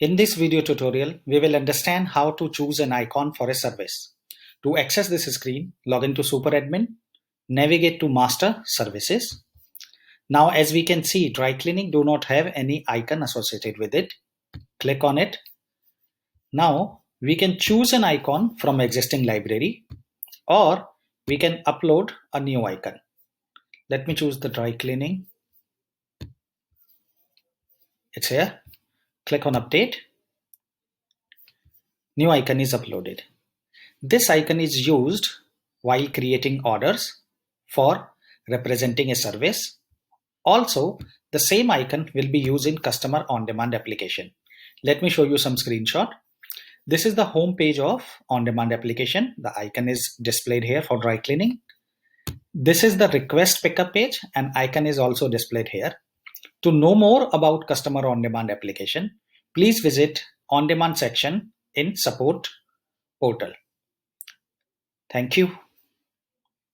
In this video tutorial, we will understand how to choose an icon for a service. To access this screen, log into SuperAdmin, navigate to Master Services. Now, as we can see, dry cleaning do not have any icon associated with it. Click on it. Now, we can choose an icon from existing library, or we can upload a new icon. Let me choose the dry cleaning. It's here. Click on Update. New icon is uploaded. This icon is used while creating orders for representing a service. Also, the same icon will be used in Customer On-Demand application. Let me show you some screenshot. This is the home page of On-Demand application. The icon is displayed here for dry cleaning. This is the request pickup page, and icon is also displayed here. To know more about Customer On-Demand application, please visit On-Demand section in Support portal. Thank you.